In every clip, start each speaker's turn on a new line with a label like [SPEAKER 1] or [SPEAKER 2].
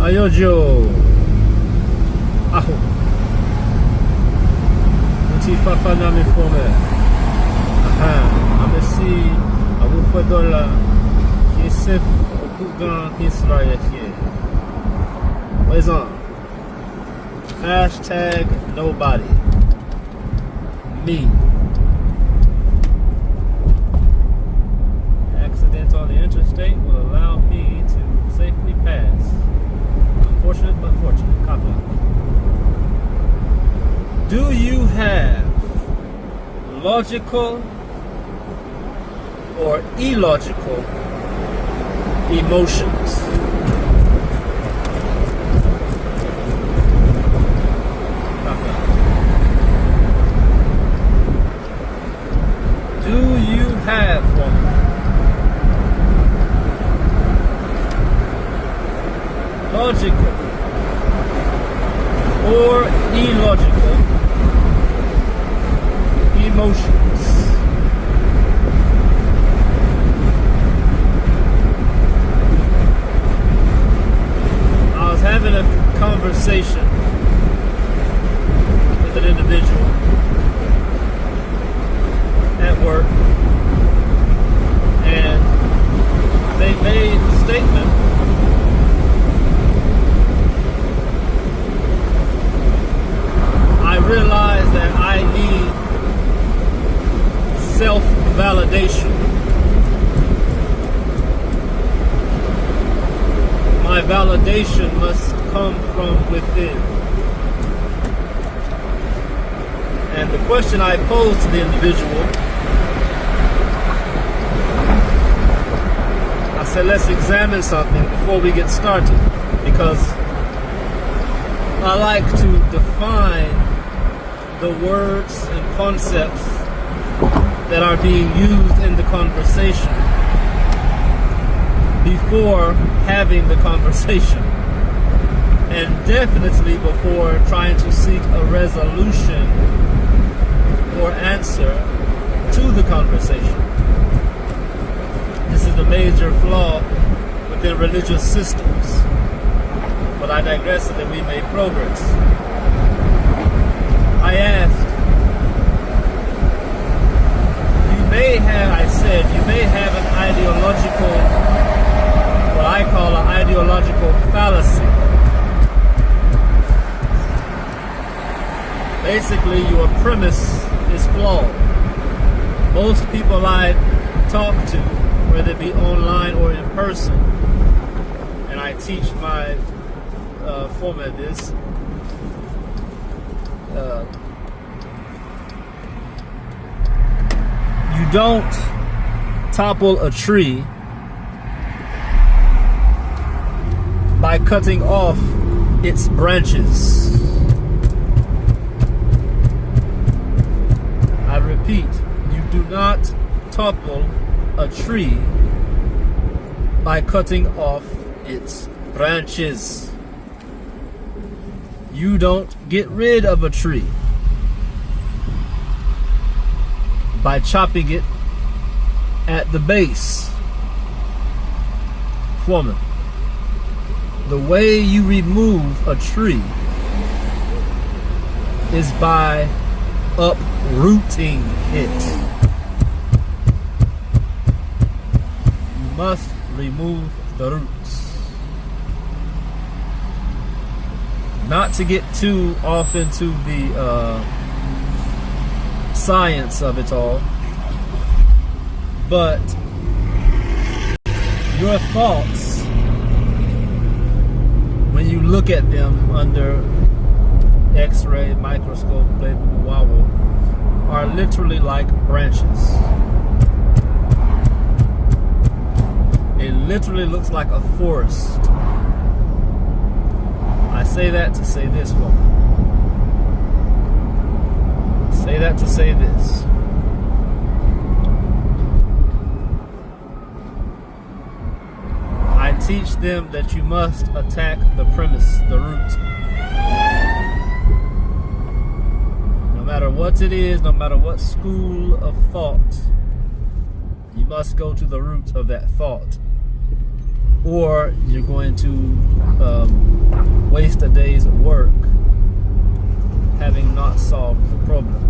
[SPEAKER 1] Ayojo. Aho. Mouti fafa nan me fome. Aha. Ame si avou fwe dola ki sef okugan Israel here. Where's on? Hashtag nobody. Me. Accident on the interstate will allow me to safely pass. Unfortunate but fortunate. Copy. Do you have logical or illogical emotions? Copy. Do you have one? Logical or illogical emotions? I was having a conversation with an individual at work, and they made the statement, I realized that I need self-validation. My validation must come from within. And the question I posed to the individual, I said, let's examine something before we get started, because I like to define the words and concepts that are being used in the conversation before having the conversation, and definitely before trying to seek a resolution or answer to the conversation. This is the major flaw within religious systems, but I digress so that we made progress. I asked, you may have an ideological, what I call an ideological fallacy. Basically, your premise is flawed. Most people I talk to, whether it be online or in person, and I teach my format this, you don't topple a tree by cutting off its branches. I repeat, you do not topple a tree by cutting off its branches. You don't get rid of a tree by chopping it at the base. Woman, the way you remove a tree is by uprooting it. You must remove the roots. Not to get too off into the science of it all, but your thoughts, when you look at them under X-ray microscope, are literally like branches. It literally looks like a forest. I say that to say this, woman. Say that to say this. I teach them that you must attack the premise, the root. No matter what it is, no matter what school of thought, you must go to the root of that thought. or you're going to waste a day's work having not solved the problem.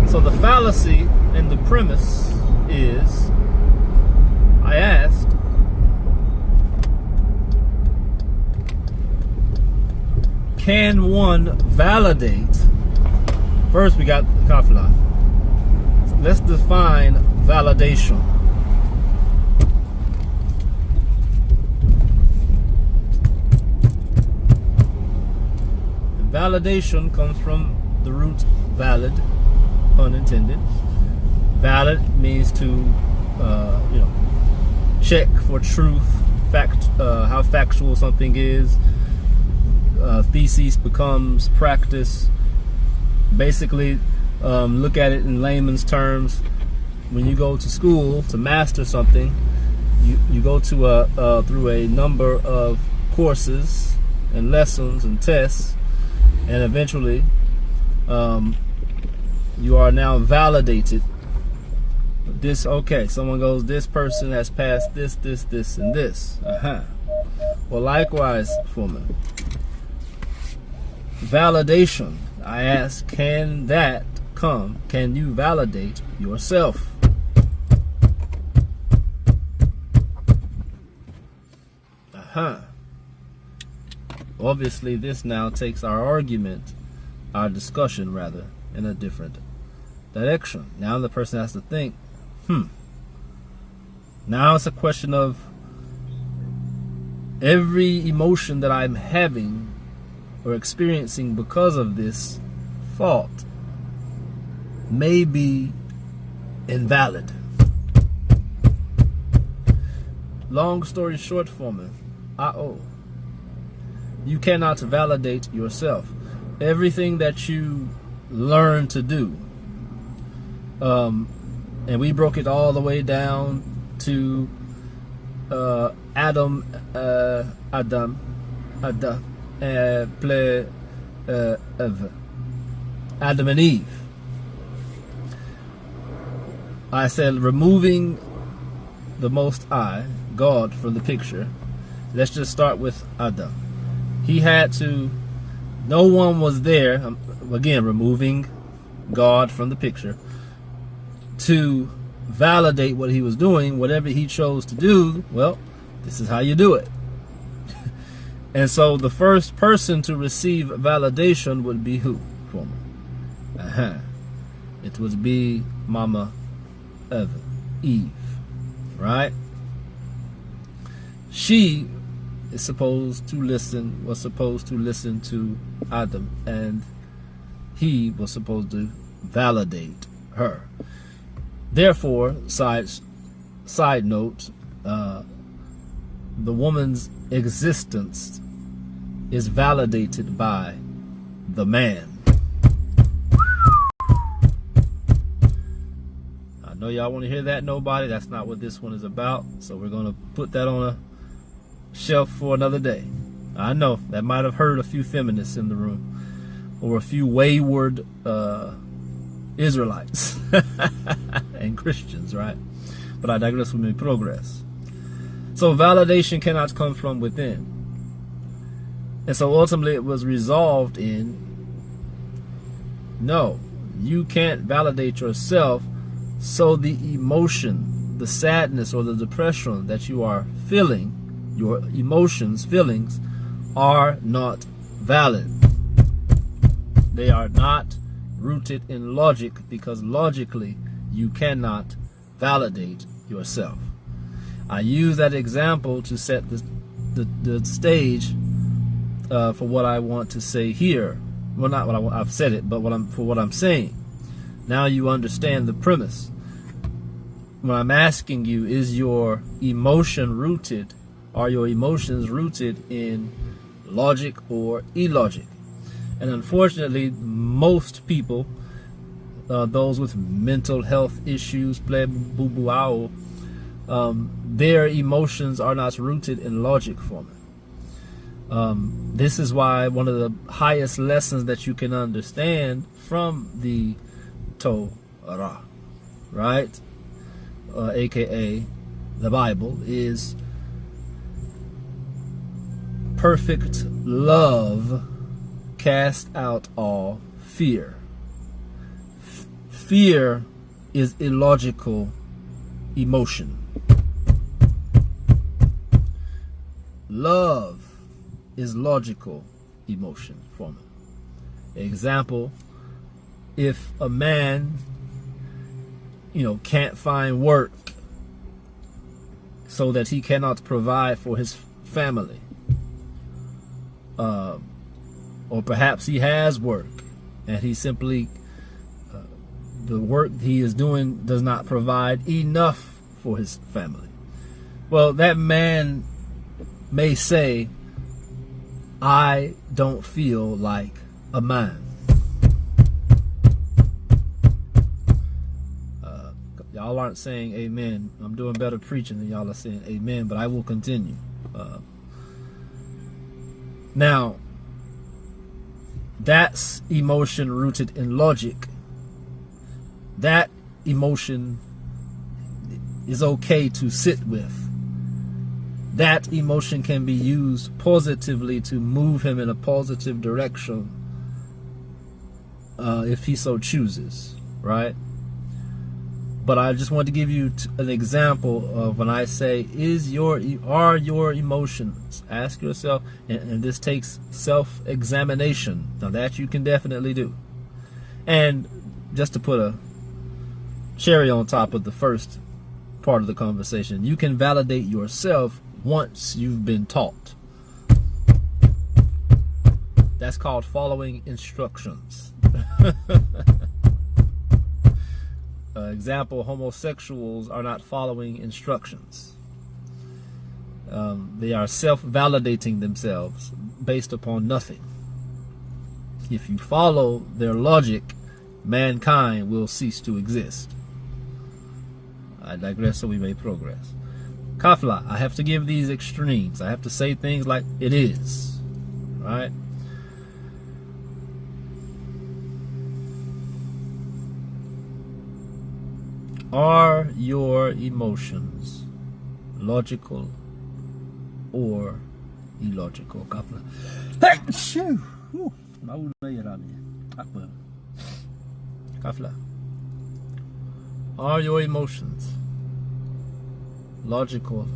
[SPEAKER 1] So the fallacy and the premise is, I asked, can one validate? First we got kafla. Let's define validation. And validation comes from the root valid, pun intended. Valid means to check for truth, how factual something is. Thesis becomes practice. Basically, look at it in layman's terms. When you go to school to master something, you go to through a number of courses and lessons and tests, and eventually you are now validated. Someone goes, this person has passed this, and this. Well, likewise, Foreman. Validation. I ask, can that come? Can you validate yourself? Obviously, this now takes our discussion rather, in a different direction. Now the person has to think, now it's a question of every emotion that I'm having or experiencing because of this fault may be invalid. Long story short, Foreman, you cannot validate yourself. Everything that you learn to do, and we broke it all the way down to Adam and Eve. I said removing the Most High, God, from the picture. Let's just start with Adam. He had to, no one was there, again, removing God from the picture, to validate what he was doing. Whatever he chose to do, well, this is how you do it. And so the first person to receive validation would be who? For me. It would be Mama Eve, right? She was supposed to listen to Adam, and he was supposed to validate her. Therefore, side note, the woman's existence is validated by the man. I know y'all want to hear that, nobody. That's not what this one is about. So we're going to put that on a shelf for another day. I know that might have hurt a few feminists in the room, or a few wayward Israelites and Christians, right? But I digress. We may progress. So validation cannot come from within. And so ultimately it was resolved in, no, you can't validate yourself. So the emotion, the sadness or the depression that you are feeling, your emotions, feelings, are not valid. They are not rooted in logic, because logically you cannot validate yourself. I use that example to set the stage for what I want to say here. Well, not what I've said it, but for what I'm saying. Now you understand the premise. When I'm asking you, is your emotion rooted? Are your emotions rooted in logic or illogic? And unfortunately, most people, those with mental health issues, their emotions are not rooted in logic for me. This is why one of the highest lessons that you can understand from the Torah, right, aka the Bible, is perfect love cast out all fear. Fear is illogical emotion. Love is logical emotion for me. Example, if a man, can't find work so that he cannot provide for his family, or perhaps he has work and he simply the work he is doing does not provide enough for his family. Well, that man may say, I don't feel like a man. Y'all aren't saying amen. I'm doing better preaching than y'all are saying amen, but I will continue. Now, that's emotion rooted in logic. That emotion is okay to sit with. That emotion can be used positively to move him in a positive direction if he so chooses, right? But I just want to give you an example of when I say, are your emotions? Ask yourself, and this takes self-examination. Now that you can definitely do. And just to put a cherry on top of the first part of the conversation, you can validate yourself once you've been taught. That's called following instructions. Example, homosexuals are not following instructions. They are self-validating themselves based upon nothing. If you follow their logic, mankind will cease to exist. I digress so we may progress. Kafla, I have to give these extremes. I have to say things like it is, right? Are your emotions logical or illogical? Kafla. Kafla. Are your emotions logical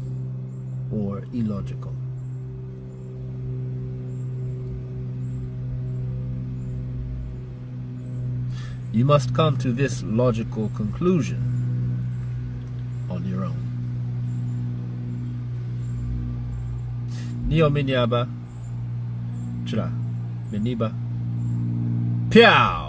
[SPEAKER 1] or illogical? You must come to this logical conclusion on your own. Neo Minyaba Chra Beniba Piao.